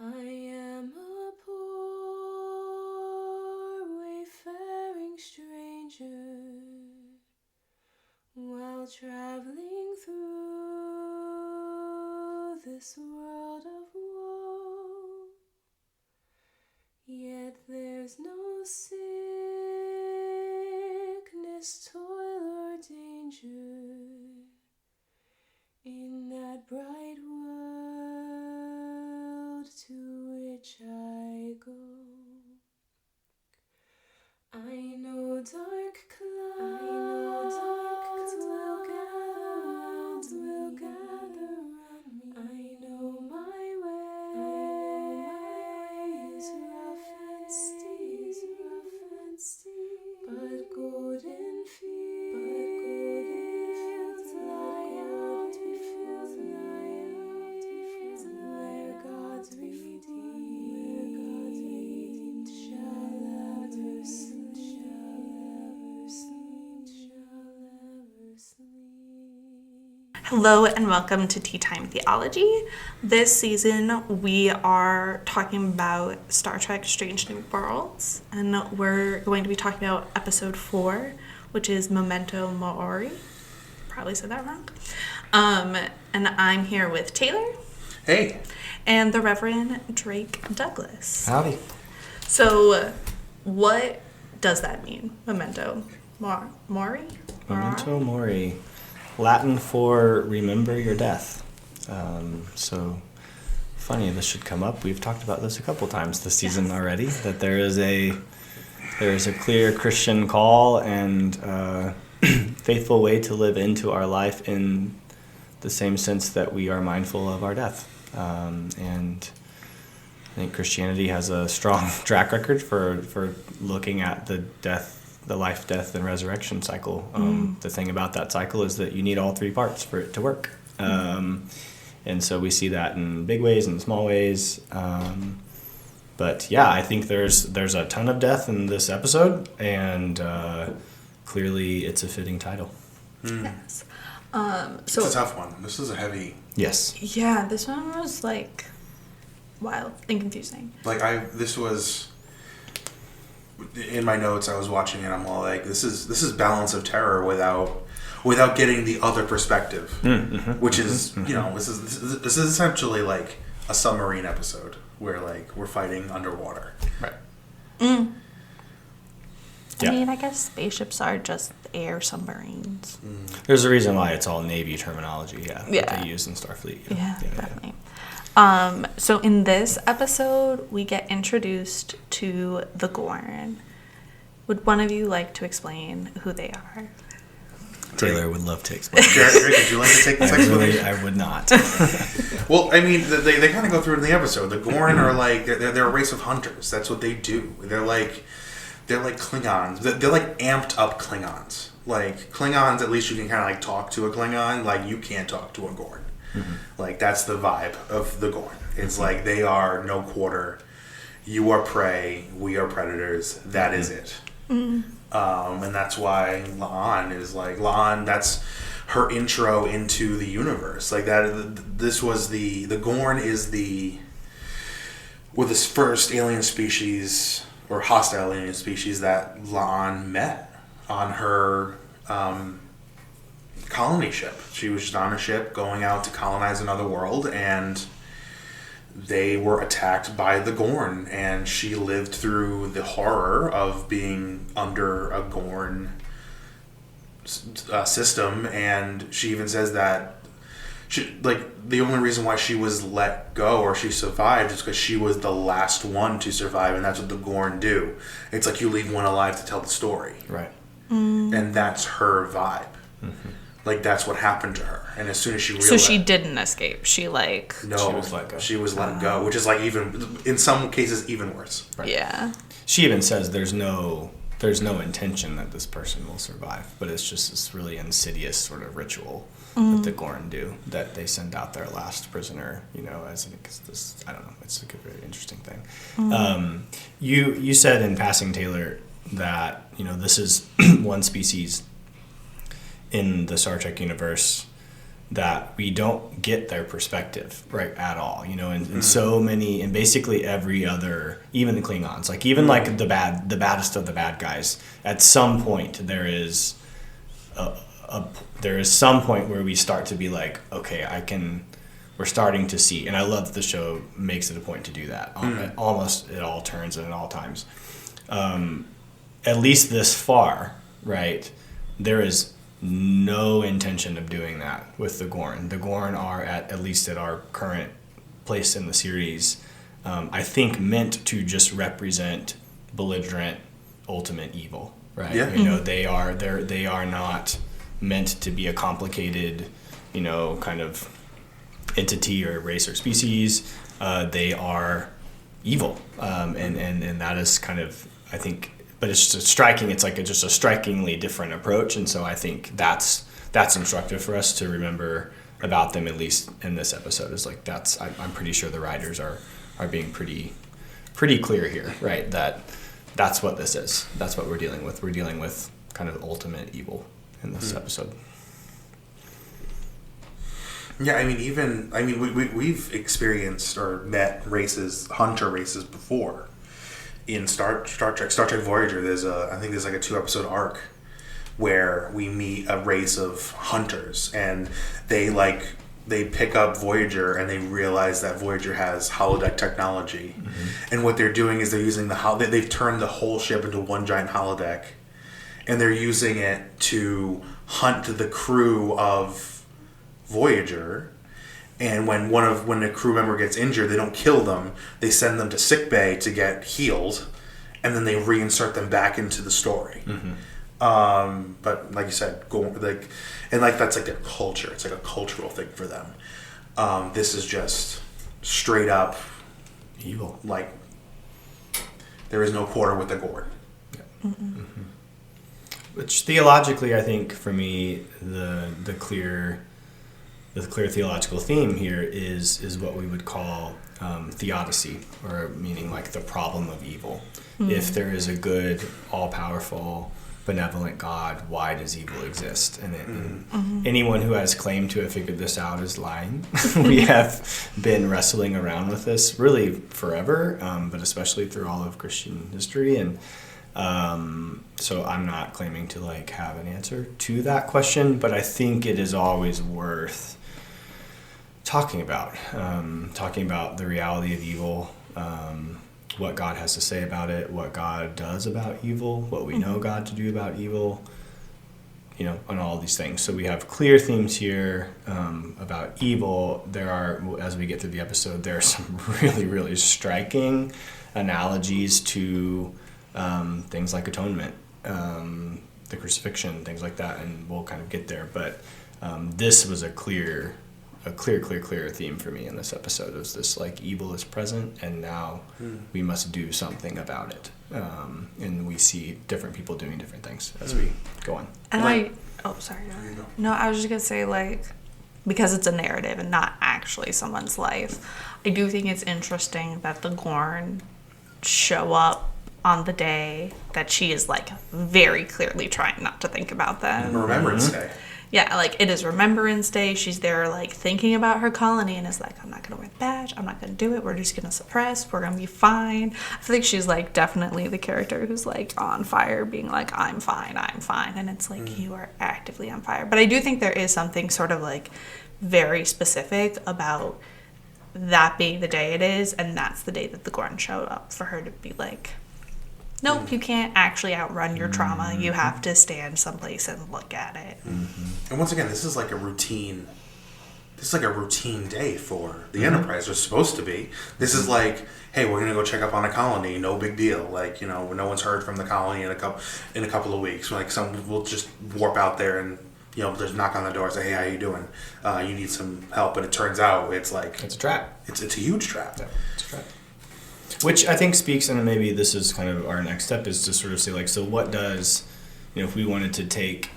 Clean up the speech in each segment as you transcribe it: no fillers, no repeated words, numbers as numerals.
I am a poor wayfaring stranger, while traveling through this world of woe. Yet there's no sickness, toil, or danger in that bright world to which I go. I know dark clouds will gather round me. I know my way is rough and steep, but golden fields lie out before me, where God's redeemed shall ever sleep. Hello and welcome to Tea Time Theology. This season we are talking about Star Trek Strange New Worlds, and we're going to be talking about episode 4, which is Memento Mori. Probably said that wrong. And I'm here with Taylor. Hey. And the Reverend Drake Douglas. Howdy. So, what does that mean? Memento Mori? Memento Mori. Latin for remember your death. So funny, this should come up. We've talked about this a couple times this season already, that there is a clear Christian call and faithful way to live into our life in the same sense that we are mindful of our death. And I think Christianity has a strong track record for looking at the life, death, and resurrection cycle. The thing about that cycle is that you need all three parts for it to work. And so we see that in big ways and small ways. But yeah, I think there's a ton of death in this episode, and clearly it's a fitting title. Yes. It's a tough one. This is a heavy... Yes. Yeah, this one was wild and confusing. This was... In my notes, I was watching it. I'm all like, "This is Balance of Terror without getting the other perspective," which is this is essentially like a submarine episode where we're fighting underwater. Right. Yeah. I mean, I guess spaceships are just air submarines. There's a reason why it's all Navy terminology. Yeah. That they use in Starfleet. Yeah, definitely. So in this episode, we get introduced to the Gorn. Would one of you like to explain who they are? Taylor would love to explain. Drake, would you like to take this explanation? I would not. Well, I mean, they kind of go through it in the episode. The Gorn are they're a race of hunters. That's what they do. They're like Klingons. They're like amped up Klingons. Like Klingons, at least you can kind of talk to a Klingon. Like you can't talk to a Gorn. Like that's the vibe of the Gorn. It's like they are no quarter. You are prey. We are predators. That is it. And that's why La'an. That's her intro into the universe. Like that. This was the Gorn is this first alien species or hostile alien species that La'an met on her colony ship. She was just on a ship going out to colonize another world, and they were attacked by the Gorn, and she lived through the horror of being under a Gorn system. And she even says that the only reason why she was let go or she survived is because she was the last one to survive, and that's what the Gorn do. It's like you leave one alive to tell the story, Right. And that's her vibe. That's what happened to her. And as soon as she realized... So she didn't escape. She No, she was let go, which is even, in some cases, even worse. Right. Yeah. She even says there's no intention that this person will survive, but it's just this really insidious sort of ritual that the Gorn do, that they send out their last prisoner, as this, I don't know, it's a very interesting thing. You said in passing, Taylor, that, this is one species in the Star Trek universe that we don't get their perspective right at all, you know, and so many, and basically every other, even the Klingons, like even like the baddest of the bad guys, at some point there is some point where we start to be like, okay, we're starting to see, and I love that the show makes it a point to do that. Almost at all turns and at all times. At least this far, right, there is no intention of doing that with the Gorn. The Gorn are, at least at our current place in the series, I think meant to just represent belligerent, ultimate evil, right? Yeah. You know, they are not meant to be a complicated, you know, kind of entity or race or species. They are evil, and that is kind of, I think, but it's just striking. It's like just a strikingly different approach, and so I think that's instructive for us to remember about them, at least in this episode. Is like I'm pretty sure the writers are being pretty clear here, right? That's what this is. That's what we're dealing with. We're dealing with kind of ultimate evil in this episode. Yeah, we've experienced or met hunter races before. In Star Trek Voyager, there's like a 2-episode arc where we meet a race of hunters, and they pick up Voyager and they realize that Voyager has holodeck technology, and what they're doing is they're using they've turned the whole ship into one giant holodeck, and they're using it to hunt the crew of Voyager. And when a crew member gets injured, they don't kill them. They send them to sickbay to get healed, and then they reinsert them back into the story. But like you said, that's like their culture. It's like a cultural thing for them. This is just straight up evil. Like there is no quarter with the Gorn. Yeah. Which theologically, I think for me, the clear theological theme here is what we would call theodicy, or meaning like the problem of evil. If there is a good, all-powerful, benevolent God, why does evil exist? And anyone who has claimed to have figured this out is lying. We have been wrestling around with this really forever, but especially through all of Christian history. And so I'm not claiming to like have an answer to that question, but I think it is always worth talking about the reality of evil, what God has to say about it, what God does about evil, what we know God to do about evil, you know, and all these things. So we have clear themes here about evil. There are, as we get through the episode, there are some really, really striking analogies to things like atonement, the crucifixion, things like that, and we'll kind of get there. But this was a clear theme for me in this episode. It was this like evil is present, and now we must do something about it. And we see different people doing different things as we go on. And I was just gonna say, like, because it's a narrative and not actually someone's life, I do think it's interesting that the Gorn show up on the day that she is like very clearly trying not to think about them. Remembrance Day. Yeah, like, it is Remembrance Day. She's there, like, thinking about her colony and is like, I'm not going to wear the badge. I'm not going to do it. We're just going to suppress. We're going to be fine. I think she's, like, definitely the character who's, like, on fire, being like, I'm fine. And it's like, you are actively on fire. But I do think there is something sort of, like, very specific about that being the day it is, and that's the day that the Gorn showed up for her to be like, nope, you can't actually outrun your trauma. You have to stand someplace and look at it. And once again, this is like a routine. This is like a routine day for the Enterprise. They're supposed to be. This is like, hey, we're gonna go check up on a colony. No big deal. Like, you know, no one's heard from the colony in a couple of weeks. Like, we'll just warp out there and, you know, just knock on the door and say, hey, how you doing? You need some help. But it turns out it's like It's a trap. It's a huge trap. Yeah, it's a trap. Which I think speaks, and maybe this is kind of our next step, is to sort of say, like, so what does, you know, if we wanted to take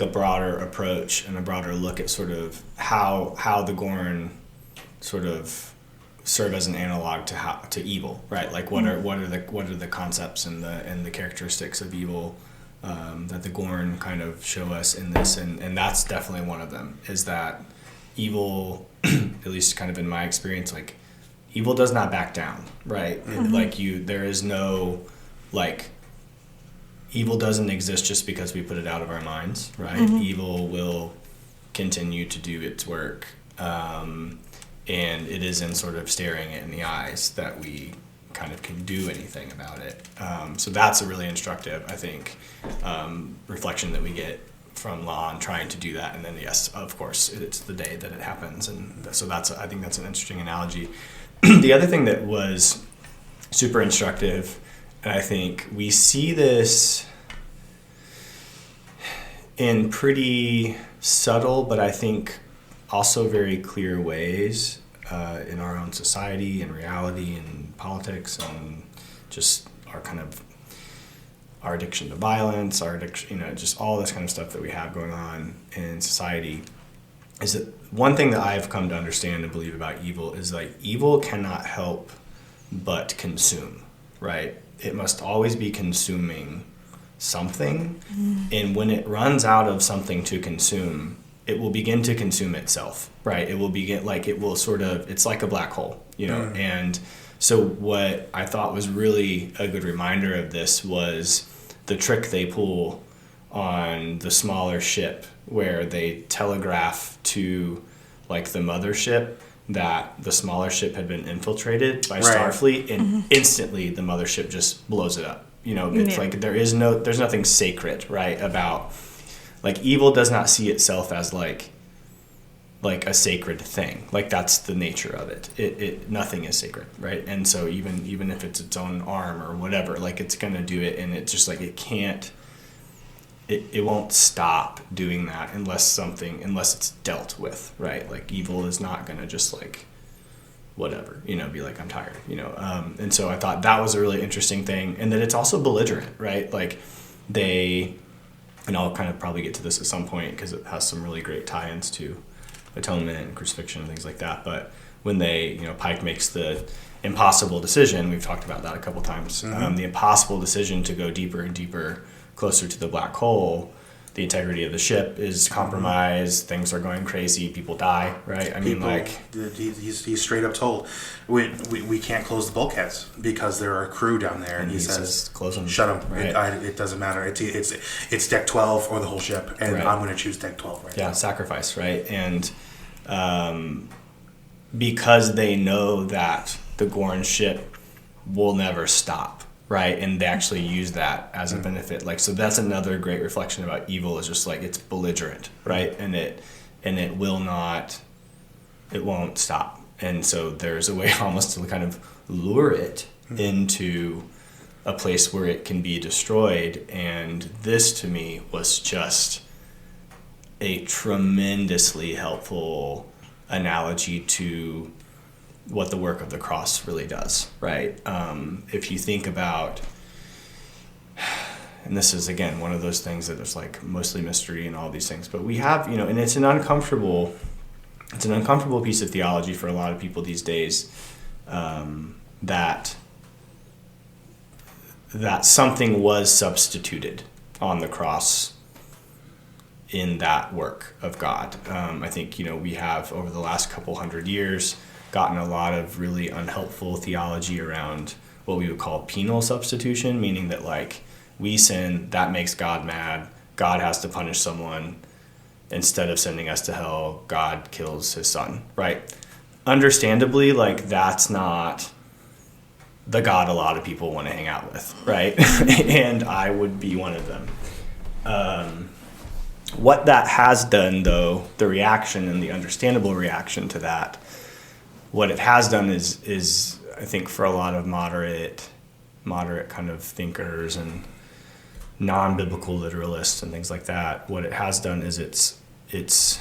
a broader approach and a broader look at sort of how the Gorn sort of serve as an analog to evil, right? Like, what are the concepts and the characteristics of evil that the Gorn kind of show us in this, and that's definitely one of them, is that evil, at least kind of in my experience, like, evil does not back down, right? Like, there is no, like, evil doesn't exist just because we put it out of our minds, right? Evil will continue to do its work, and it is in sort of staring it in the eyes that we kind of can do anything about it. So that's a really instructive, I think, reflection that we get from Lon trying to do that. And then, yes, of course, it's the day that it happens. And so I think that's an interesting analogy. The other thing that was super instructive, and I think we see this in pretty subtle, but I think also very clear ways in our own society and reality and politics, and just our addiction to violence, our addiction, just all this kind of stuff that we have going on in society, is that one thing that I've come to understand and believe about evil is, like, evil cannot help but consume, right? It must always be consuming something, and when it runs out of something to consume, it will begin to consume itself, right? It will begin, like, it will sort of, it's like a black hole, and so what I thought was really a good reminder of this was the trick they pull on the smaller ship, where they telegraph to, like, the mothership that the smaller ship had been infiltrated by Starfleet, and instantly the mothership just blows it up. It's like there's nothing sacred, right, about, like, evil does not see itself as like a sacred thing. Like, that's the nature of it. It nothing is sacred, right? And so even if it's its own arm or whatever, like, it's gonna do it, and it's just like it won't stop doing that unless it's dealt with, right? Like, evil is not gonna just, like, whatever, be like, I'm tired, and so I thought that was a really interesting thing, and that it's also belligerent, right? Like, and I'll kind of probably get to this at some point because it has some really great tie-ins to atonement and crucifixion and things like that. But when Pike makes the impossible decision, we've talked about that a couple times, the impossible decision to go deeper and deeper, closer to the black hole, the integrity of the ship is compromised, things are going crazy, people die, right? He's straight up told, we can't close the bulkheads because there are a crew down there, and he says close them, shut them, right? It doesn't matter, it's deck 12 or the whole ship, and I'm going to choose deck 12 right now. Sacrifice, right? And because they know that the Gorn ship will never stop, right? And they actually use that as a benefit. Like, so that's another great reflection about evil, is just like, it's belligerent, right? And it won't stop. And so there's a way almost to kind of lure it into a place where it can be destroyed. And this, to me, was just a tremendously helpful analogy to what the work of the cross really does, right? If you think about, and this is, again, one of those things that is, like, mostly mystery and all these things, but we have, and it's an uncomfortable piece of theology for a lot of people these days, that something was substituted on the cross in that work of God. I think, we have, over the last couple hundred years, gotten a lot of really unhelpful theology around what we would call penal substitution, meaning that, like, we sin, that makes God mad, God has to punish someone, instead of sending us to hell, God kills his son, right? Understandably, like, that's not the God a lot of people want to hang out with, right? And I would be one of them. What that has done, though, the reaction and the understandable reaction to that, what it has done is I think, for a lot of moderate kind of thinkers and non-biblical literalists and things like that, what it has done is it's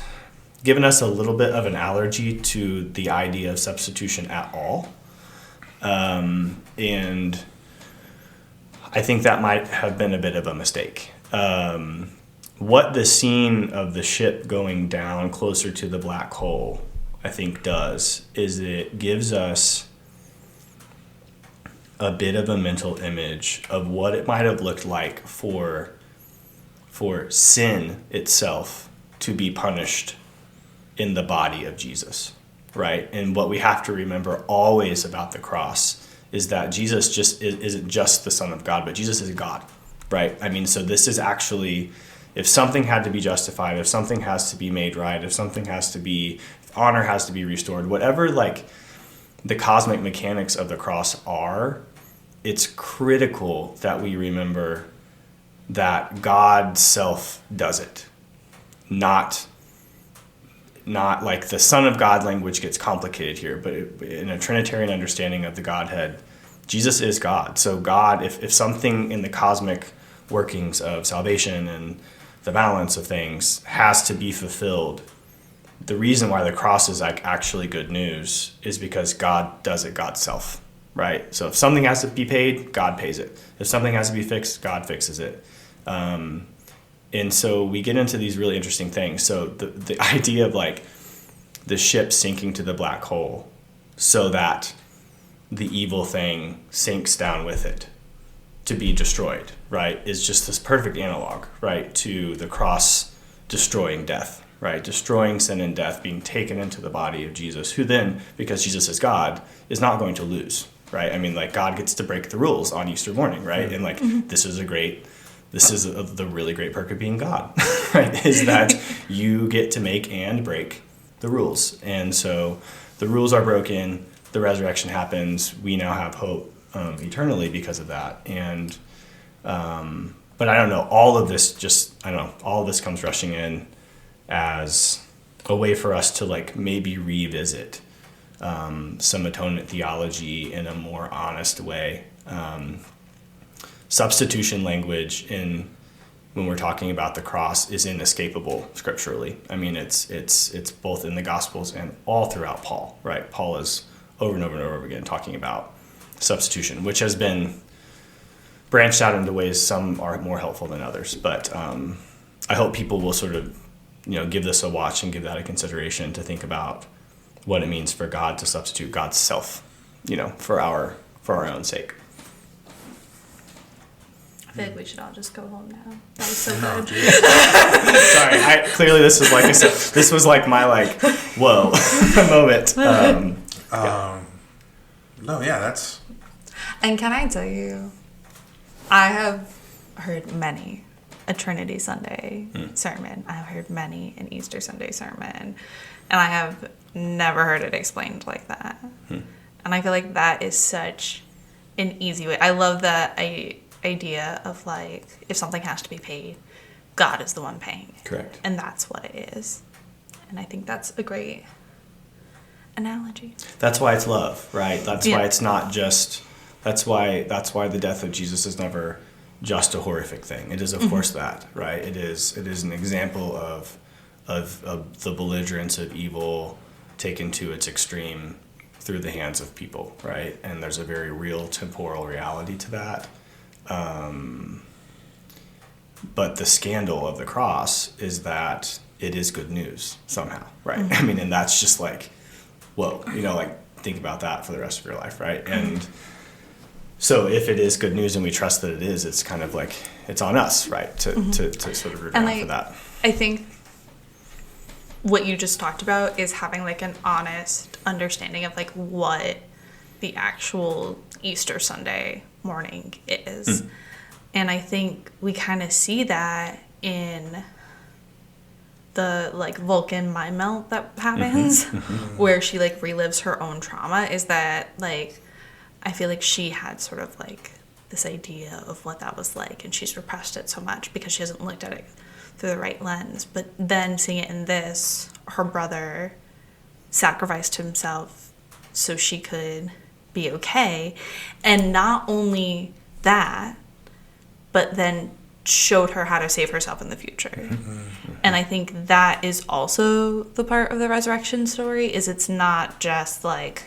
given us a little bit of an allergy to the idea of substitution at all. And I think that might have been a bit of a mistake. What the scene of the ship going down closer to the black hole, I think, does is it gives us a bit of a mental image of what it might have looked like for for sin itself to be punished in the body of Jesus, right? And what we have to remember always about the cross is that Jesus just isn't just the Son of God, but Jesus is God, right? I mean, so this is actually, if something had to be justified, if something has to be made right, if honor has to be restored, whatever like the cosmic mechanics of the cross are, it's critical that we remember that God self does it, not like the Son of God language gets complicated here, but in a Trinitarian understanding of the Godhead, Jesus is God. So God, if something in the cosmic workings of salvation and the balance of things has to be fulfilled, the reason why the cross is like actually good news is because God does it God's self, right? So if something has to be paid, God pays it. If something has to be fixed, God fixes it. And so we get into these really interesting things. So the idea of like the ship sinking to the black hole so that the evil thing sinks down with it to be destroyed, right, is just this perfect analog, right, to the cross destroying death, right, destroying sin and death, being taken into the body of Jesus, who then, because Jesus is God, is not going to lose, right? I mean, like God gets to break the rules on Easter morning, right? And like this is the really great perk of being God, right? Is that you get to make and break the rules. And so the rules are broken, the resurrection happens, we now have hope eternally because of that. And, but I don't know, all of this comes rushing in as a way for us to like maybe revisit some atonement theology in a more honest way. Substitution language when we're talking about the cross is inescapable scripturally. I mean, it's both in the Gospels and all throughout Paul, right? Paul is over and over and over again talking about substitution, which has been branched out into ways some are more helpful than others. But I hope people will sort of, give this a watch and give that a consideration to think about what it means for God to substitute God's self, for our own sake. I feel like we should all just go home now. That was so good. Sorry, clearly this was, like I said, this was like my like, whoa moment. No, yeah, that's... And can I tell you, I have heard many a Trinity Sunday sermon. I have heard many an Easter Sunday sermon. And I have never heard it explained like that. And I feel like that is such an easy way. I love that idea of like, if something has to be paid, God is the one paying it. Correct. And that's what it is. And I think that's a great analogy. That's why it's love, right? That's why it's not just, that's why the death of Jesus is never just a horrific thing. It is, of course, that, right? It is an example of the belligerence of evil taken to its extreme through the hands of people, right? And there's a very real temporal reality to that. But the scandal of the cross is that it is good news somehow, right? I mean, and that's just like, whoa, think about that for the rest of your life, right? And so if it is good news and we trust that it is, it's kind of like, it's on us, right, to sort of root around for that. I think what you just talked about is having like an honest understanding of like what the actual Easter Sunday morning is. And I think we kind of see that in the like Vulcan mind melt that happens where she like relives her own trauma, is that like I feel like she had sort of like this idea of what that was like, and she's repressed it so much because she hasn't looked at it through the right lens. But then seeing it in this, her brother sacrificed himself so she could be okay. And not only that, but then showed her how to save herself in the future. And I think that is also the part of the resurrection story, is it's not just like,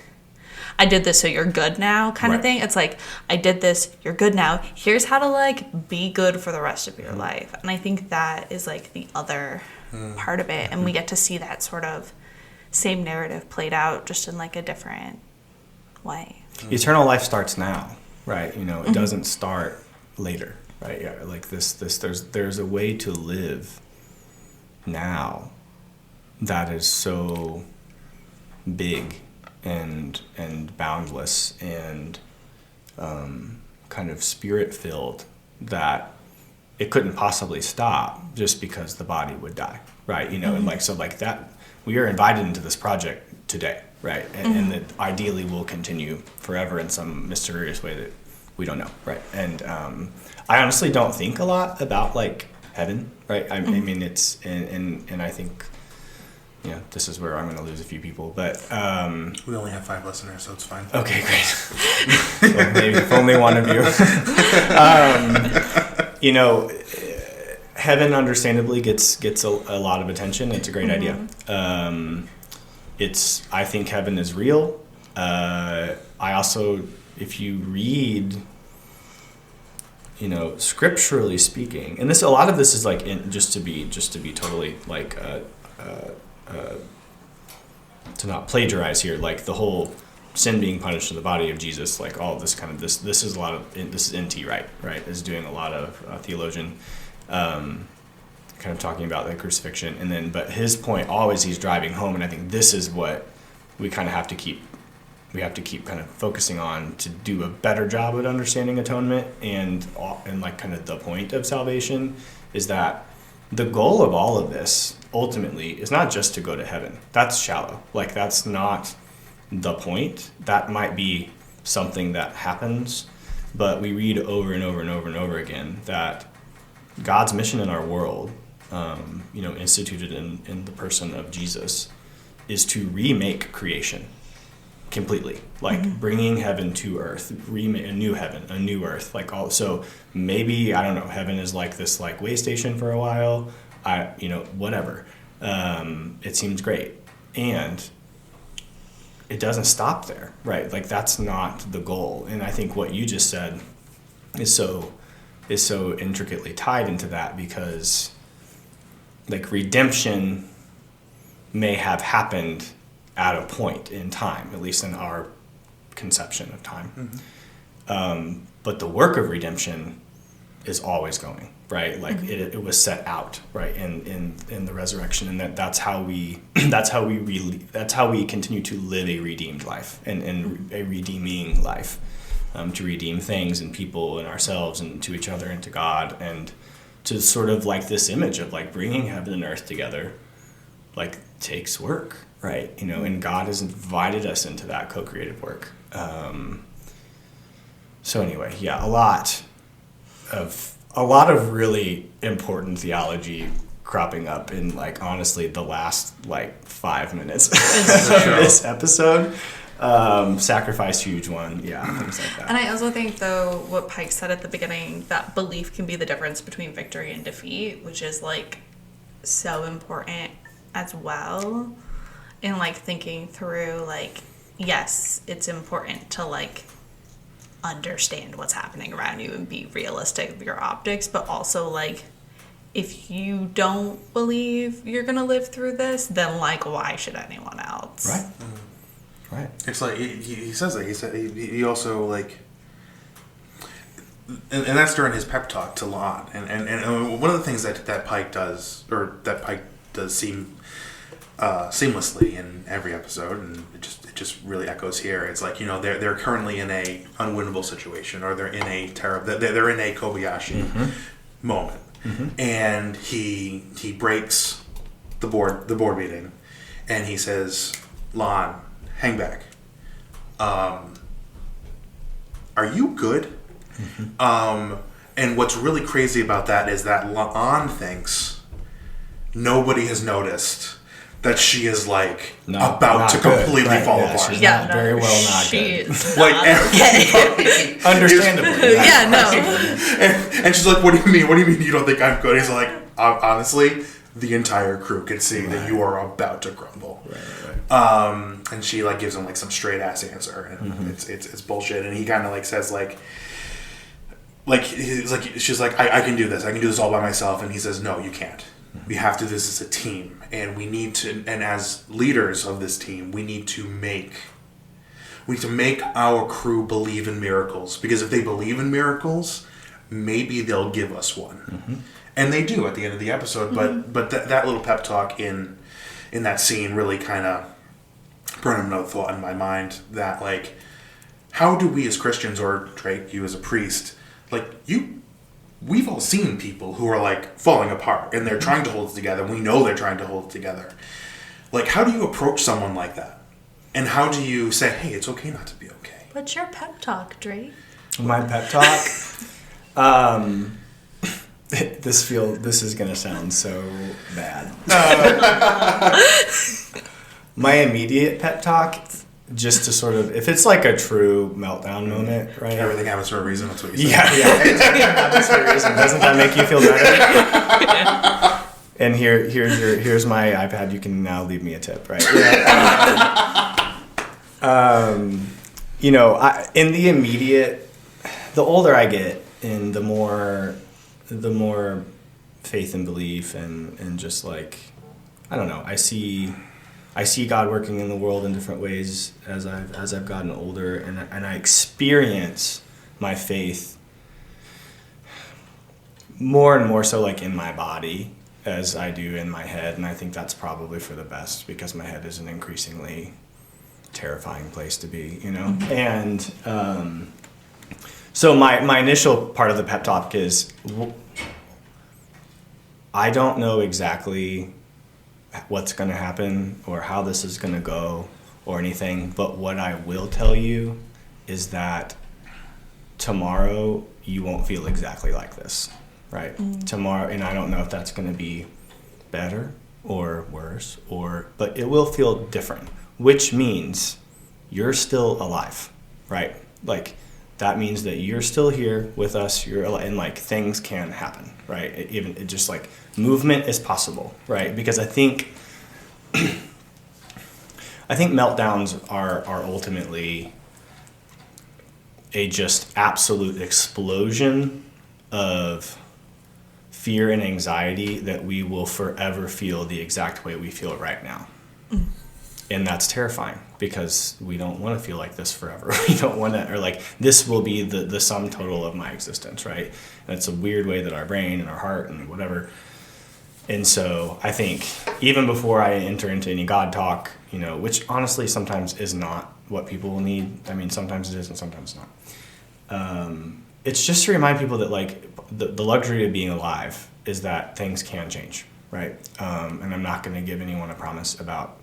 I did this so you're good now kind of thing. It's like, I did this, you're good now. Here's how to like be good for the rest of your life. And I think that is like the other part of it. And we get to see that sort of same narrative played out just in like a different way. Eternal life starts now, right? It doesn't start later. right? Yeah, like there's a way to live now that is so big and boundless and kind of spirit filled that it couldn't possibly stop just because the body would die, right? And like so like that we are invited into this project today, right? And that ideally will continue forever in some mysterious way that we don't know, right? And I honestly don't think a lot about like heaven, right? I mean it's and I think this is where I'm going to lose a few people, but we only have 5 listeners, so it's fine. Okay, great. So maybe if only one of you. Heaven understandably gets a lot of attention. It's a great idea. I think heaven is real. I also, if you read, scripturally speaking, and a lot of this is like just to be totally like to not plagiarize here, like the whole sin being punished in the body of Jesus, like all of this kind of this is a lot of this is N.T. Wright is doing a lot of theologian kind of talking about the crucifixion, and then but his point always he's driving home, and I think this is what we kind of have to keep kind of focusing on to do a better job at understanding atonement and like kind of the point of salvation is that the goal of all of this ultimately is not just to go to heaven. That's shallow. Like that's not the point. That might be something that happens, but we read over and over and over and over again that God's mission in our world, instituted in the person of Jesus, is to remake creation completely, like bringing heaven to earth, remake a new heaven, a new earth, like all. So maybe I don't know. Heaven is like this like way station for a while. Whatever. It seems great, and it doesn't stop there, right? Like that's not the goal. And I think what you just said is so intricately tied into that because, like, redemption may have happened at a point in time, at least in our conception of time. But the work of redemption is always going, right? Like it was set out, right, in the resurrection, and that's how we continue to live a redeemed life and a redeeming life, to redeem things and people and ourselves and to each other and to God, and to sort of like this image of like bringing heaven and earth together, like takes work. Right, and God has invited us into that co-creative work. So anyway, yeah, a lot of really important theology cropping up in like honestly the last like 5 minutes of this episode. Sacrifice, huge one, yeah, things like that. And I also think though what Pike said at the beginning, that belief can be the difference between victory and defeat, which is like so important as well. And like thinking through like, yes, it's important to like understand what's happening around you and be realistic with your optics, but also like if you don't believe you're gonna live through this, then like why should anyone else? Right. Right. It's like he says that he also like, and that's during his pep talk to Lon, and one of the things that Pike does seem seamlessly in every episode, and it just really echoes here. It's like they're currently in a unwinnable situation, or they're in a they're in a Kobayashi moment, and he breaks the board meeting, and he says, "Lon, hang back. Are you good?" And what's really crazy about that is that Lon thinks nobody has noticed that she is like about to completely fall apart. She's not very well not she good. Is Like okay. Understandably. Yeah, no. And she's like, "What do you mean? What do you mean you don't think I'm good?" He's like, "Honestly, the entire crew can see that you are about to crumble." Right. And she like gives him like some straight ass answer, and it's bullshit. And he kind of like says like he's like, she's like, I can do this. I can do this all by myself. And he says, "No, you can't. We have to do this as a team, and we need to. And as leaders of this team, we need to make our crew believe in miracles, because if they believe in miracles, maybe they'll give us one. Mm-hmm. And they do at the end of the episode, but that little pep talk in that scene really kind of burned another thought in my mind that, like, how do we as Christians, or Drake, you as a priest, like, we've all seen people who are, like, falling apart, and they're trying to hold it together, and we know they're trying to hold it together. Like, how do you approach someone like that? And how do you say, hey, it's okay not to be okay? What's your pep talk, Drake? My pep talk? This is gonna sound so bad. My immediate pep talk, just to sort of, if it's like a true meltdown moment, right? Everything happens for a reason. That's what you say. Yeah. Everything happens for a reason. Doesn't that make you feel better? And here's my iPad. You can now leave me a tip, right? In the immediate, the older I get, and the more faith and belief and just like, I don't know, I see God working in the world in different ways as I've gotten older, and I experience my faith more and more so, like, in my body as I do in my head, and I think that's probably for the best, because my head is an increasingly terrifying place to be, And so my initial part of the pep talk is, I don't know exactly what's going to happen or how this is going to go or anything, but what I will tell you is that tomorrow you won't feel exactly like this, right? Tomorrow, and I don't know if that's going to be better or worse, but it will feel different, which means you're still alive, right? Like, that means that you're still here with us, and like, things can happen, right? It just like, movement is possible, right? Because I think meltdowns are ultimately a just absolute explosion of fear and anxiety that we will forever feel the exact way we feel right now. And that's terrifying, because we don't want to feel like this forever. We don't want to, or like, this will be the sum total of my existence, right? And it's a weird way that our brain and our heart and whatever. And so I think even before I enter into any God talk, which honestly sometimes is not what people will need. I mean, sometimes it is and sometimes not. It's just to remind people that, like, the luxury of being alive is that things can change, right? And I'm not going to give anyone a promise about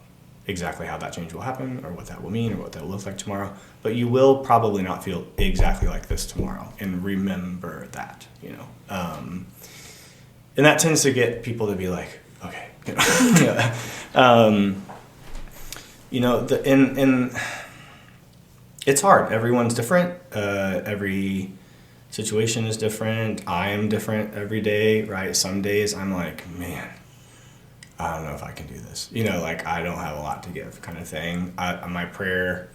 exactly how that change will happen or what that will mean or what that will look like tomorrow, but you will probably not feel exactly like this tomorrow, and remember that, and that tends to get people to be like, okay, it's hard. Everyone's different. Every situation is different. I am different every day, right? Some days I'm like, man, I don't know if I can do this. Like, I don't have a lot to give, kind of thing. My prayer,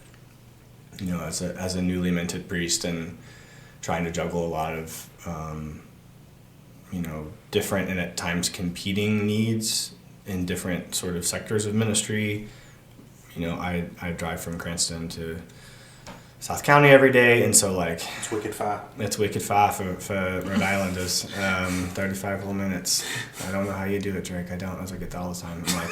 as a newly minted priest and trying to juggle a lot of, different and at times competing needs in different sort of sectors of ministry. I drive from Cranston to South County every day, and so, like, it's wicked far. It's wicked far for Rhode Islanders. 35 whole minutes. I don't know how you do it, Drake. I don't. I get that all the time. I'm like,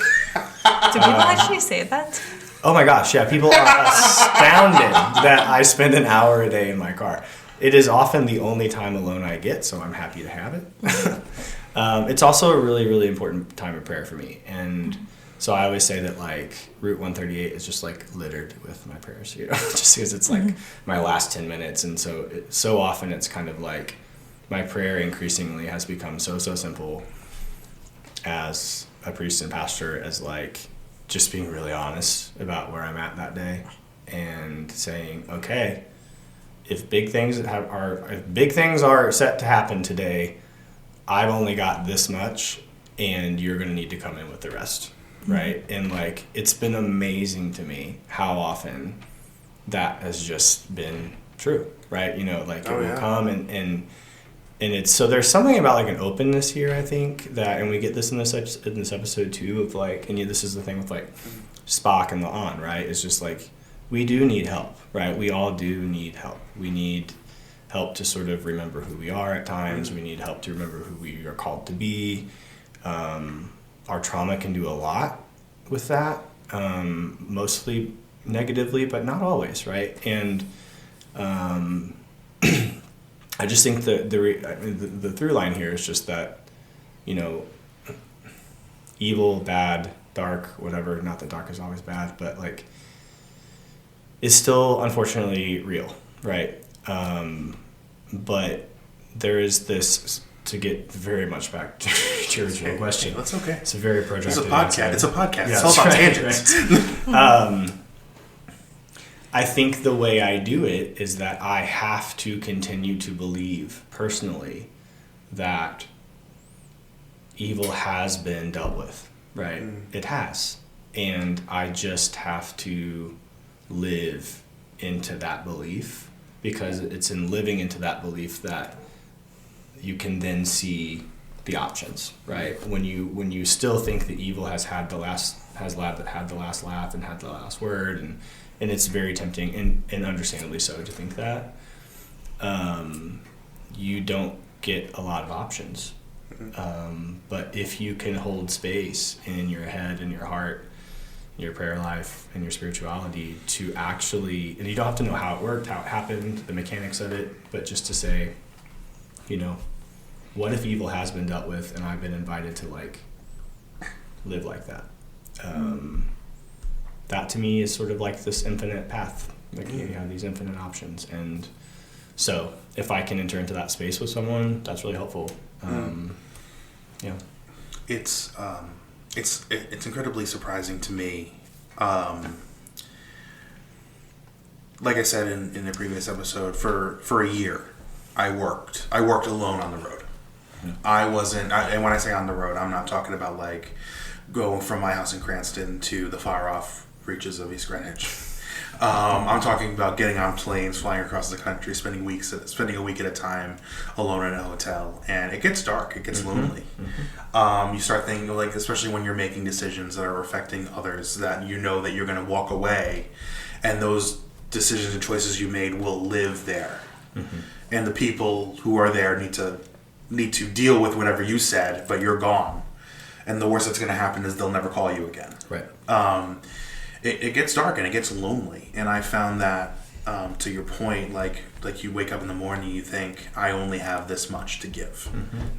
do people actually say that? Oh my gosh, yeah. People are astounded that I spend an hour a day in my car. It is often the only time alone I get, so I'm happy to have it. It's also a really, really important time of prayer for me, and so I always say that, like, Route 138 is just, like, littered with my prayers, just because it's like my last 10 minutes. And so often it's kind of like my prayer increasingly has become so simple as a priest and pastor, as, like, just being really honest about where I'm at that day and saying, okay, if big things are set to happen today, I've only got this much, and you're going to need to come in with the rest. Right. And, like, it's been amazing to me how often that has just been true. Right. Like, it will come and it's, so there's something about, like, an openness here, I think, that, and we get this in this episode too, of, like, and this is the thing with, like, Spock and the On, right? It's just like, we do need help, right? We all do need help. We need help to sort of remember who we are at times. We need help to remember who we are called to be. Our trauma can do a lot with that, mostly negatively, but not always, right? And I just think that the through line here is just that, you know, evil, bad, dark, whatever, not that dark is always bad, but like, is still unfortunately real, right? But there is this, to get very much back to your original question. That's okay. It's a very protracted It's a podcast. answer. It's a podcast. Yeah, it's all about right, tangents. right. I think the way I do it is that I have to continue to believe personally that evil has been dealt with, right? It has. And I just have to live into that belief, because it's in living into that belief that you can then see the options, right? When you still think that evil has had the last laugh and had the last word, and it's very tempting and understandably so to think that you don't get a lot of options. But if you can hold space in your head and your heart, your prayer life and your spirituality to actually, and you don't have to know how it worked, how it happened, the mechanics of it, but just to say, you know, what if evil has been dealt with and I've been invited to like live like that? That to me is sort of like this infinite path. Like you have these infinite options, and so if I can enter into that space with someone, that's really helpful. Yeah. It's incredibly surprising to me. Like I said in the previous episode, for a year, I worked alone on the road. Yeah. And when I say on the road, I'm not talking about like going from my house in Cranston to the far off reaches of East Greenwich. I'm talking about getting on planes, flying across the country, spending a week at a time alone in a hotel, and it gets dark, it gets lonely. You start thinking, like, especially when you're making decisions that are affecting others, that you know that you're going to walk away, and those decisions and choices you made will live there, and the people who are there need to deal with whatever you said, but you're gone, and the worst that's going to happen is they'll never call you again. Right. It gets dark and it gets lonely, and I found that to your point, like you wake up in the morning, you think, I only have this much to give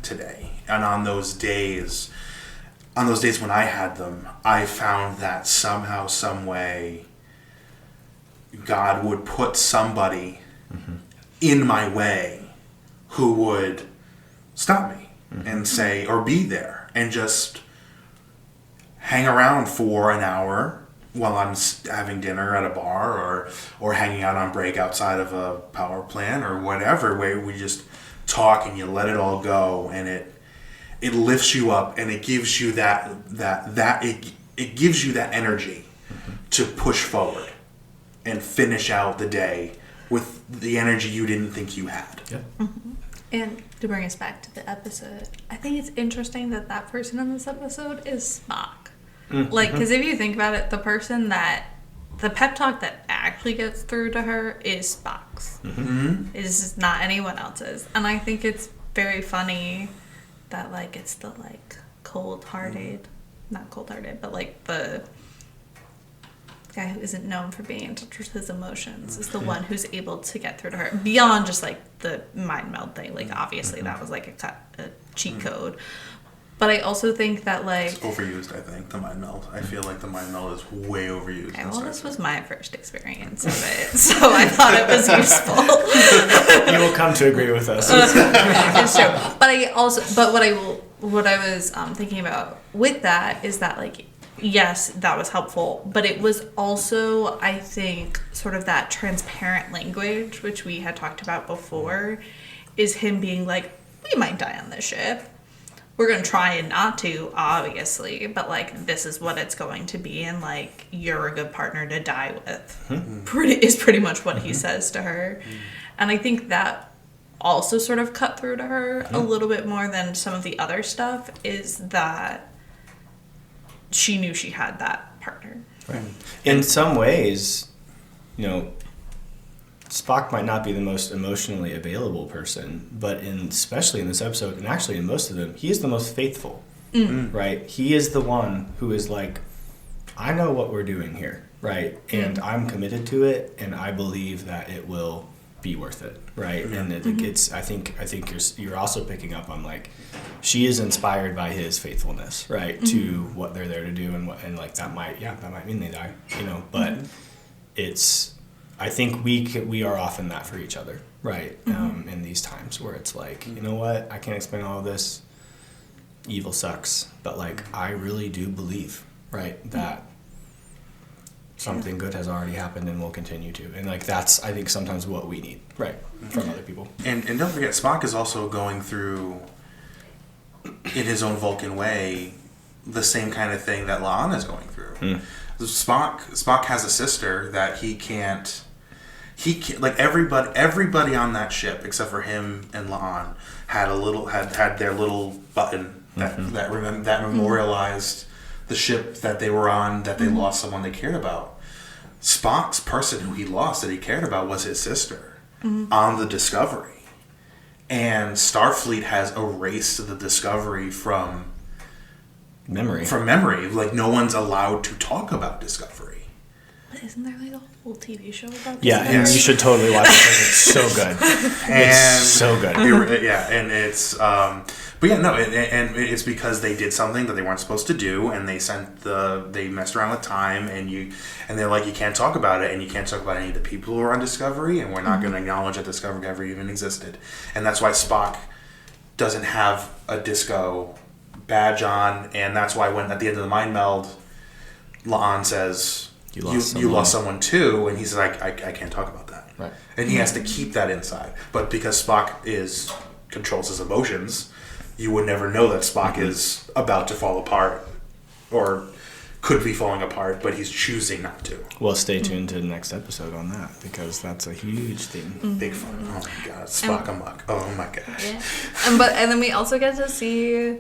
today, and on those days when I had them, I found that somehow, some way, God would put somebody in my way who would stop me and say, or be there and just hang around for an hour while I'm having dinner at a bar or hanging out on break outside of a power plant or whatever, where we just talk and you let it all go, and it lifts you up, and it gives you it gives you that energy to push forward and finish out the day with the energy you didn't think you had. Yeah. And to bring us back to the episode, I think it's interesting that person in this episode is Spock. Like, because if you think about it, the pep talk that actually gets through to her is Spock's. Is not anyone else's. And I think it's very funny that, like, it's the, like, cold-hearted, not cold-hearted, but, like, the guy who isn't known for being in touch with his emotions is the one who's able to get through to her beyond just, like, the mind meld thing. Like, obviously that was, like, a cheat code. But I also think that, like... It's overused, I think, the mind meld. I feel like the mind meld is way overused. Okay, well, this was my first experience of it, so I thought it was useful. You will come to agree with us. It's true. But what I was thinking about with that is that, like, yes, that was helpful, but it was also, I think, sort of that transparent language, which we had talked about before, is him being like, we might die on this ship. We're going to try and not to, obviously, but, like, this is what it's going to be, and, like, you're a good partner to die with. Pretty much what he says to her. And I think that also sort of cut through to her a little bit more than some of the other stuff, is that she knew she had that partner. Right. In some ways, you know, Spock might not be the most emotionally available person, but especially in this episode, and actually in most of them, he is the most faithful, right? He is the one who is like, I know what we're doing here, right? And I'm committed to it, and I believe that it will be worth it, right? And it's I think you're also picking up on like, she is inspired by his faithfulness, right, to what they're there to do, and like that might mean they die, but it's. I think we are often that for each other, right? In these times where it's like, you know what, I can't explain all of this. Evil sucks, but like I really do believe, right, that something good has already happened and will continue to, and like that's I think sometimes what we need, right, from other people. And don't forget, Spock is also going through, in his own Vulcan way, the same kind of thing that La'an is going through. Spock has a sister that he can't like everybody on that ship except for him and La'an had their little button that memorialized the ship that they were on, that they lost someone they cared about. Spock's person who he lost that he cared about was his sister on the Discovery, and Starfleet has erased the Discovery from memory. Like no one's allowed to talk about Discovery. But isn't there like a whole TV show about this? Yeah, and you should totally watch it because it's so good. It's so good. And it's but yeah, no, and it's because they did something that they weren't supposed to do, and they messed around with time, and they're like, you can't talk about it, and you can't talk about any of the people who are on Discovery, and we're not going to acknowledge that Discovery ever even existed, and that's why Spock doesn't have a disco badge on, and that's why when at the end of the mind meld, La'an says, you lost someone too, and he's like, I can't talk about that. Right. And he has to keep that inside. But because Spock controls his emotions, you would never know that Spock is about to fall apart or could be falling apart, but he's choosing not to. Well, stay tuned to the next episode on that, because that's a huge thing. Big fun. Oh my god, Spock amok. Oh my gosh. Yeah. And then we also get to see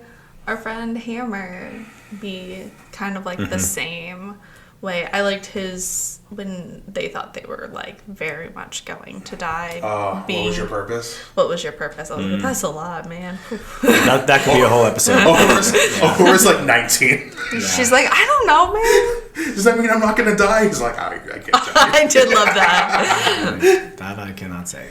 our friend Hammer be kind of like the same way. I liked his when they thought they were like very much going to die. What was your purpose? What was your purpose? I was like, that's a lot, man. That could be a whole episode. Homer's like 19. Yeah. She's like, I don't know, man. Does that mean I'm not going to die? He's like, I can't die. I did love that. That I cannot say.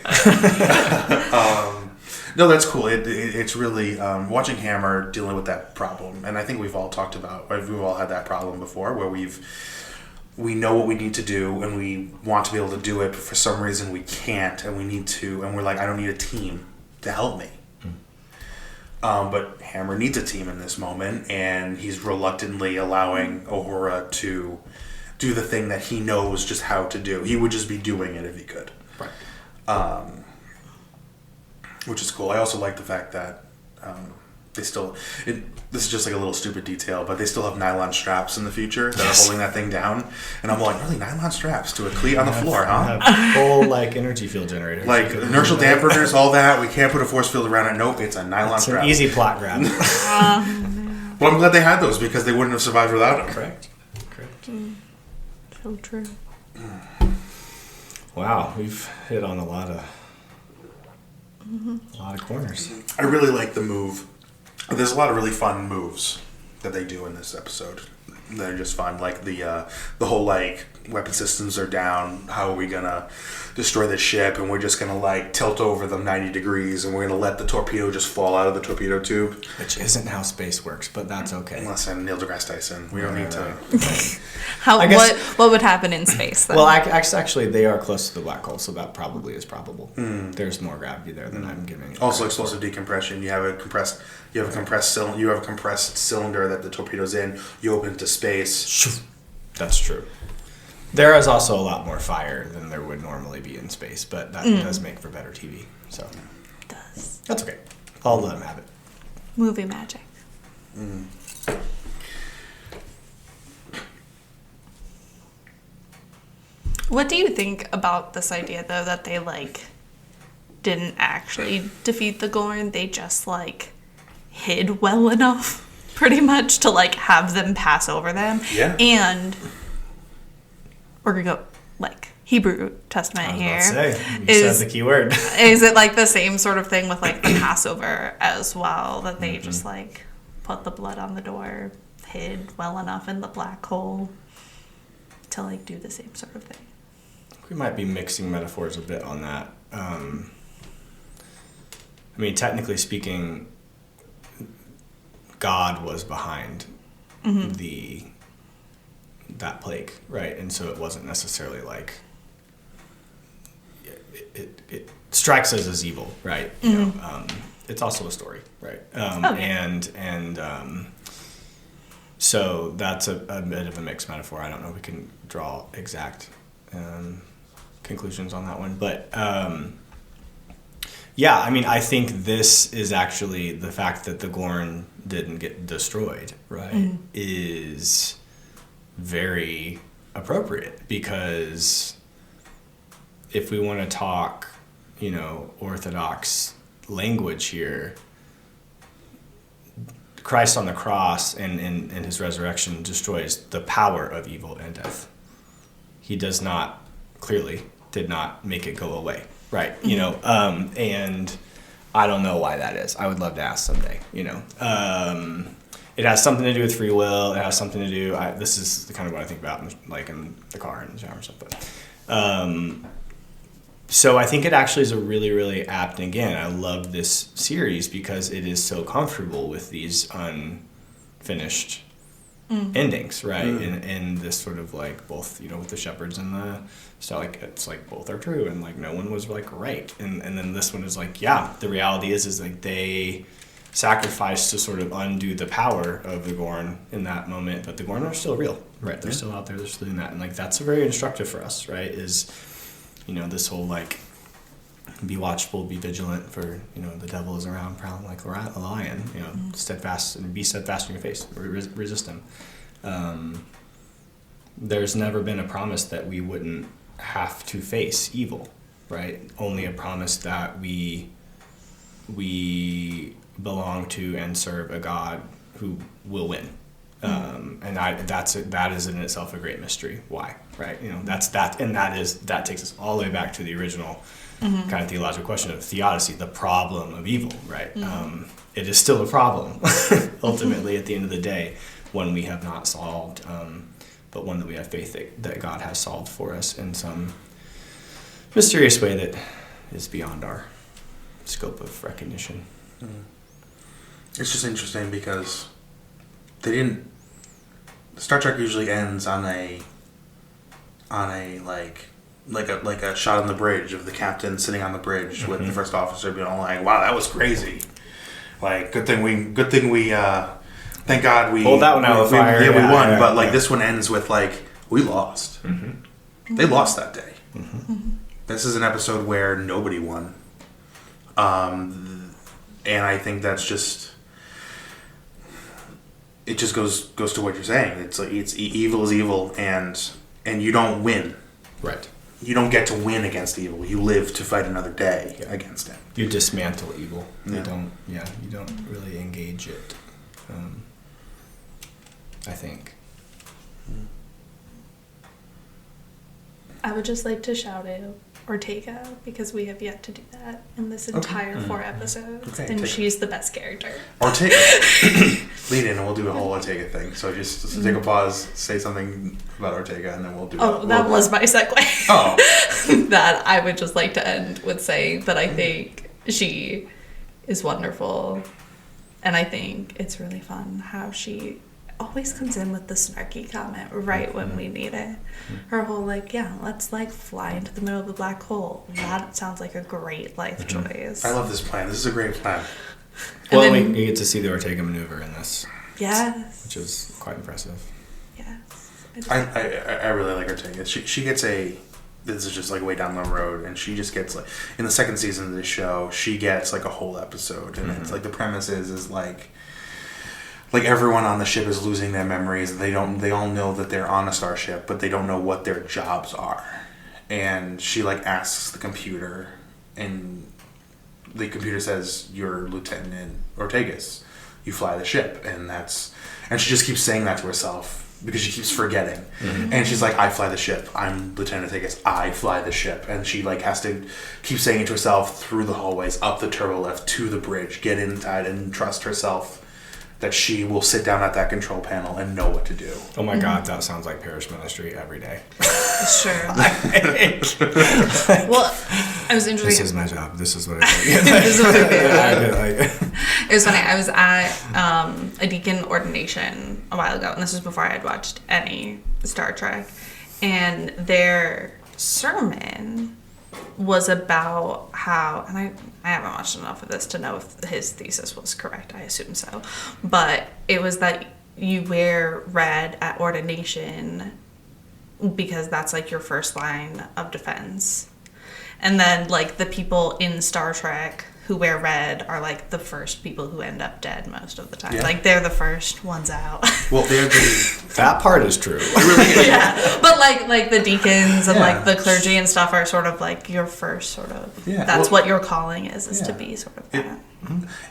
No, that's cool. It's really watching Hammer dealing with that problem, and I think we've all had that problem before, where we know what we need to do, and we want to be able to do it, but for some reason we can't, and we're like, I don't need a team to help me. But Hammer needs a team in this moment, and he's reluctantly allowing Uhura to do the thing that he knows just how to do. He would just be doing it if he could. Right. Which is cool. I also like the fact that this is just like a little stupid detail, but they still have nylon straps in the future that are holding that thing down. And I'm like, really, nylon straps to a cleat on the floor, huh? Whole like energy field generator. Like inertial dampeners, all that. We can't put a force field around it. Nope, it's a nylon strap. It's an easy plot grab. Well, I'm glad they had those because they wouldn't have survived without them. Correct. So true. Wow, we've hit on a lot of corners. I really like the move. There's a lot of really fun moves that they do in this episode. They're just fun. Like the whole like weapon systems are down. How are we gonna destroy the ship? And we're just gonna like tilt over them 90 degrees, and we're gonna let the torpedo just fall out of the torpedo tube. Which isn't how space works, but that's okay. Listen, Neil deGrasse Tyson. We don't need to. What would happen in space then? Well, actually, they are close to the black hole, so that probably is probable. There's more gravity there than I'm giving it. Also, explosive decompression. You have a compressed cylinder that the torpedo's in. You open it to space. That's true. There is also a lot more fire than there would normally be in space, but that does make for better TV. So It does. that's okay. I'll let them have it. Movie magic. What do you think about this idea, though, that they, like, didn't actually defeat the Gorn? They just, like, hid well enough, pretty much, to, like, have them pass over them. Yeah. And, or go, like, Hebrew Testament here. I was about to say, you Is- said the key word. Is it like the same sort of thing with like the Passover as well, that they just like put the blood on the door, hid well enough in the black hole to like do the same sort of thing? We might be mixing metaphors a bit on that. I mean, technically speaking, God was behind that plague, right? And so it wasn't necessarily like it strikes us as evil, right? You know, it's also a story, right? So that's a bit of a mixed metaphor. I don't know if we can draw exact conclusions on that one, but yeah, I mean, I think this is actually the fact that the Gorn didn't get destroyed, right, is very appropriate, because if we want to talk, you know, Orthodox language here, Christ on the cross and his resurrection destroys the power of evil and death. He did not make it go away, right? You know, and I don't know why that is. I would love to ask someday, you know. It has something to do with free will. It has something to do, this is kind of what I think about, like in the car and the shower and stuff. But, so I think it actually is a really, really apt, and again, I love this series because it is so comfortable with these unfinished endings, right? And this sort of like both, you know, with the shepherds and the stuff, like it's like both are true, and like no one was like right, and then this one is like, yeah, the reality is like they sacrificed to sort of undo the power of the Gorn in that moment, but the Gorn are still real, right? They're still out there, they're still doing that, and like that's very instructive for us, right? Is, you know, this whole like be watchful, be vigilant, for, you know, the devil is around prowling like a lion, you know, steadfast, and be steadfast in your face, resist him. There's never been a promise that we wouldn't have to face evil, right? Only a promise that we belong to and serve a God who will win. And that is in itself a great mystery. Why, right? You know, that takes us all the way back to the original kind of theological question of theodicy, the problem of evil, right? It is still a problem, ultimately, at the end of the day, one we have not solved, but one that we have faith that God has solved for us in some mysterious way that is beyond our scope of recognition. It's just interesting because Star Trek usually ends on a like a shot on the bridge of the captain sitting on the bridge with the first officer being all like, "Wow, that was crazy." Like, good thing we thank God we pulled that one out of the fire. Yeah, we won. But like this one ends with like, we lost. They lost that day. This is an episode where nobody won. And I think that's just, it just goes to what you're saying. It's like evil is evil, and you don't win. Right. You don't get to win against evil. You live to fight another day against it. You dismantle evil. Yeah. You don't really engage it. I think. I would just like to shout out Ortega, because we have yet to do that in this entire 4 episodes, and she's the best character. Ortega. Lead in and we'll do a whole Ortega thing. So just take a pause, say something about Ortega, and then we'll do that was my segue. Oh. That I would just like to end with saying that I think she is wonderful, and I think it's really fun how she always comes in with the snarky comment right when we need it. Her whole let's fly into the middle of the black hole. That sounds like a great life choice. I love this plan. This is a great plan. Well, we get to see the Ortega maneuver in this. Yes. Which is quite impressive. Yes. I really like Ortega. She gets this is just like way down the road, and she just gets like, in the second season of this show, she gets like a whole episode, and it's like the premise is like everyone on the ship is losing their memories. They all know that they're on a starship, but they don't know what their jobs are. And she asks the computer, and the computer says, "You're Lieutenant Ortegas. You fly the ship." And she just keeps saying that to herself because she keeps forgetting. And she's like, I fly the ship. I'm Lieutenant Aegis. I fly the ship. And she like has to keep saying it to herself through the hallways, up the turbo lift, to the bridge, get inside and trust herself that she will sit down at that control panel and know what to do. Oh my God, that sounds like parish ministry every day. Sure. Well, I was interested. This is my job. This is what I do. This is what I do. Like, It was funny. I was at a deacon ordination a while ago, and this was before I had watched any Star Trek. And their sermon was about how, and I haven't watched enough of this to know if his thesis was correct. I assume so. But it was that you wear red at ordination because that's like your first line of defense. And then like the people in Star Trek who wear red are like the first people who end up dead most of the time. Yeah. Like they're the first ones out. Well, they're the... that part is true. Yeah. But like the deacons and like the clergy and stuff are sort of like your first sort of, that's what your calling is to be sort of that.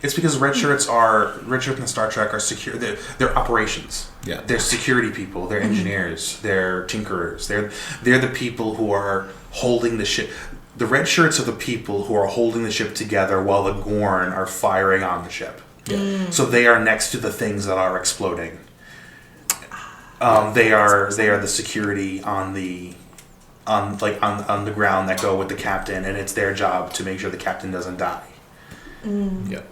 It's because red shirts in Star Trek are secure. They're operations. Yeah. They're security people. They're engineers. They're tinkerers. They're the people who are holding the ship. The red shirts are the people who are holding the ship together while the Gorn are firing on the ship. Yeah. So they are next to the things that are exploding. They are the security on the ground that go with the captain, and it's their job to make sure the captain doesn't die. Yep.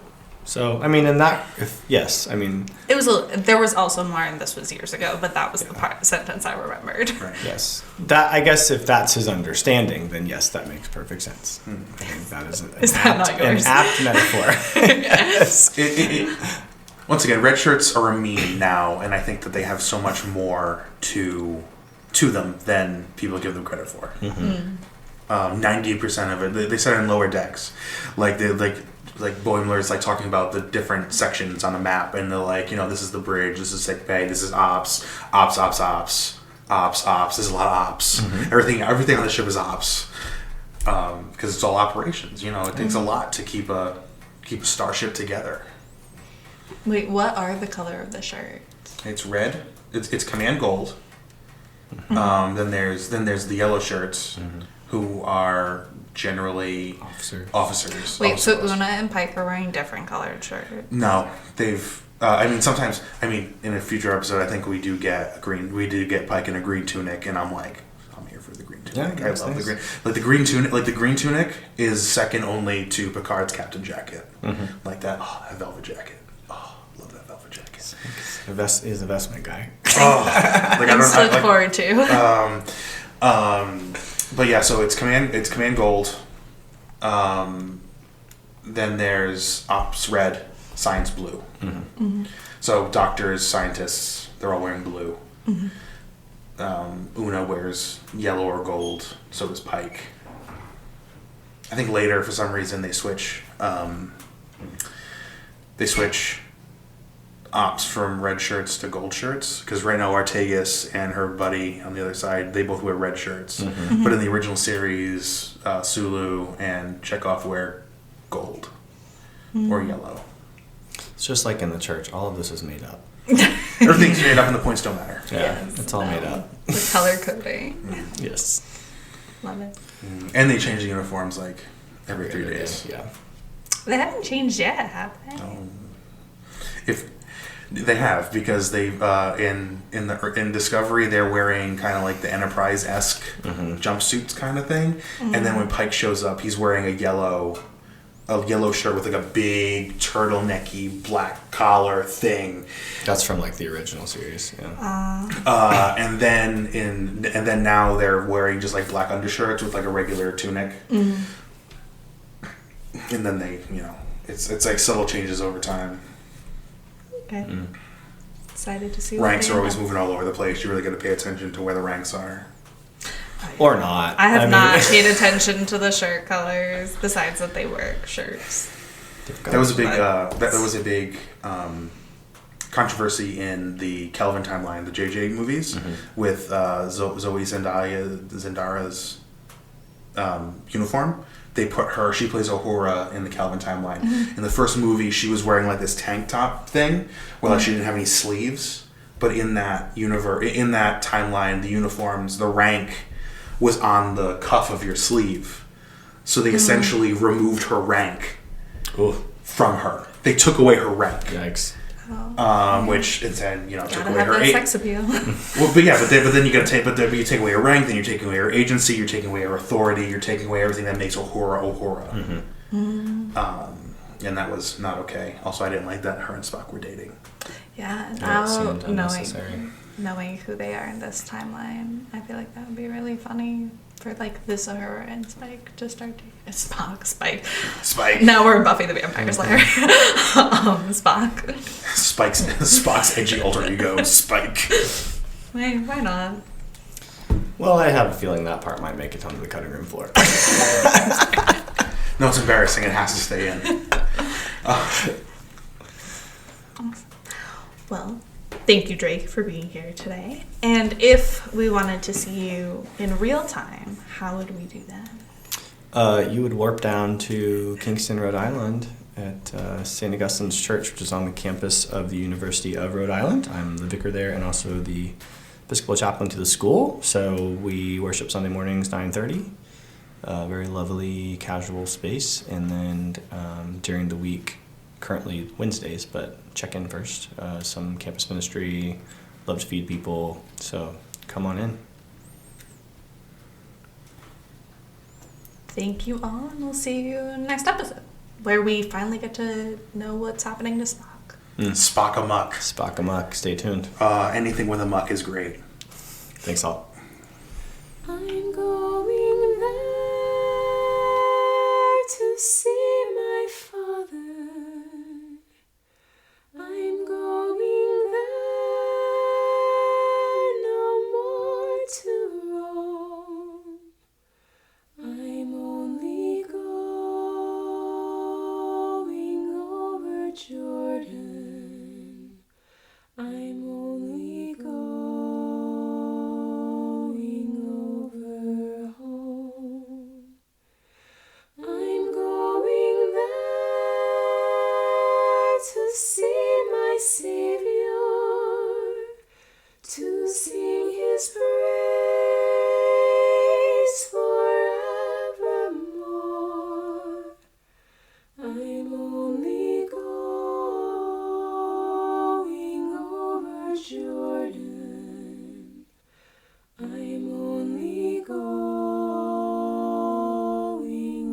So, I mean, in that, yes, I mean... There was also more, and this was years ago, but that was the sentence I remembered. Right. Yes. That, I guess if that's his understanding, then yes, that makes perfect sense. I think that is an apt metaphor. Yes. Once again, red shirts are a meme now, and I think that they have so much more to them than people give them credit for. 90% of it, they said it in Lower Decks. Like Boimler's like talking about the different sections on the map, and they're like, this is the bridge, this is sick bay, this is ops. There's a lot of ops. Everything on the ship is ops, because it's all operations. It takes a lot to keep a starship together. Wait, what are the color of the shirt? It's red. It's command gold. Then there's the yellow shirts, who are generally officers. Wait, so Una and Pike are wearing different colored shirts? No, they've. Sometimes. In a future episode, I think we do get Pike in a green tunic, and I'm like, I'm here for the green tunic. Yeah, I love the green. Like the green tunic. Like the green tunic is second only to Picard's captain jacket. Like that. Oh, that velvet jacket. Oh, love that velvet jacket. He's a vestment guy. I look forward to. But yeah, so it's command gold. Then there's ops red, science blue. So doctors, scientists, they're all wearing blue. Una wears yellow or gold. So does Pike. I think later, for some reason, they switch. Ops from red shirts to gold shirts, because right now Artagas and her buddy on the other side, they both wear red shirts. But in the original series, Sulu and Chekhov wear gold or yellow. It's just like in the church. All of this is made up. Everything's made up and the points don't matter. Yeah, it's all made up. The color coding. Yes. Love it. And they change the uniforms like every 3 days. Yeah. They haven't changed yet, have they? If they have, because they've in Discovery they're wearing kind of like the Enterprise-esque jumpsuits kind of thing, and then when Pike shows up, he's wearing a yellow shirt with like a big turtlenecky black collar thing. That's from like the original series. Yeah. And then now they're wearing just like black undershirts with like a regular tunic. And then they, it's like subtle changes over time. Okay. Excited to see. Ranks are always moving all over the place. You really got to pay attention to where the ranks are. Or not. I have not paid attention to the shirt colors, besides that they work shirts. That was a big controversy in the Kelvin timeline, the JJ movies, with Zoe Zendara's uniform. They put her, she plays Uhura in the Kelvin timeline. In the first movie, she was wearing like this tank top thing where like she didn't have any sleeves. but in that in that timeline, the uniforms, the rank was on the cuff of your sleeve. So they essentially removed her rank from her. They took away her rank. Yikes. Which and then took Gotta away have her that sex appeal. Well, but then you gotta take, but you take away her rank, then you're taking away her agency, you're taking away her authority, you're taking away everything that makes Uhura Uhura. And that was not okay. Also, I didn't like that her and Spock were dating. Yeah, That now seemed unnecessary. knowing who they are in this timeline, I feel like that would be really funny for like this Uhura and Spike to start dating. Spike. Now we're Buffy the Vampire Slayer. Spock. Spock's edgy alter ego, Spike. Why not? Well, I have a feeling that part might make it onto the cutting room floor. No, it's embarrassing. It has to stay in. Well, thank you, Drake, for being here today. And if we wanted to see you in real time, how would we do that? You would warp down to Kingston, Rhode Island at St. Augustine's Church, which is on the campus of the University of Rhode Island. I'm the vicar there and also the Episcopal chaplain to the school. So we worship Sunday mornings, 9:30. Very lovely, casual space. And then during the week, currently Wednesdays, but check in first. Some campus ministry, love to feed people. So come on in. Thank you all, and we'll see you next episode, where we finally get to know what's happening to Spock. Spock amok. Spock amok. Stay tuned. Anything with a muck is great. Thanks all. I'm going there to see my father. I'm going there no more to roam. I'm only going over Jordan. I'm only going over home. I'm going there to see my Savior, to sing His praise forevermore. I'm only going over Jordan. I'm only going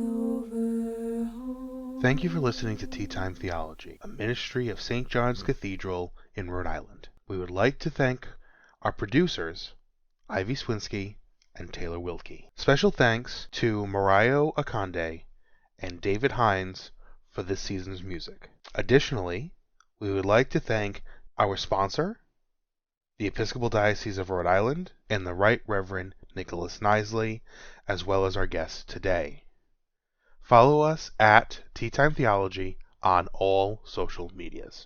over home. Thank you for listening to Tea Time Theology, a ministry of St. John's Cathedral in Rhode Island. We would like to thank our producers, Ivy Swinsky and Taylor Wilkie. Special thanks to Mariah Akande and David Hines for this season's music. Additionally, we would like to thank our sponsor, the Episcopal Diocese of Rhode Island, and the Right Reverend Nicholas Knisley, as well as our guests today. Follow us at Tea Time Theology on all social medias.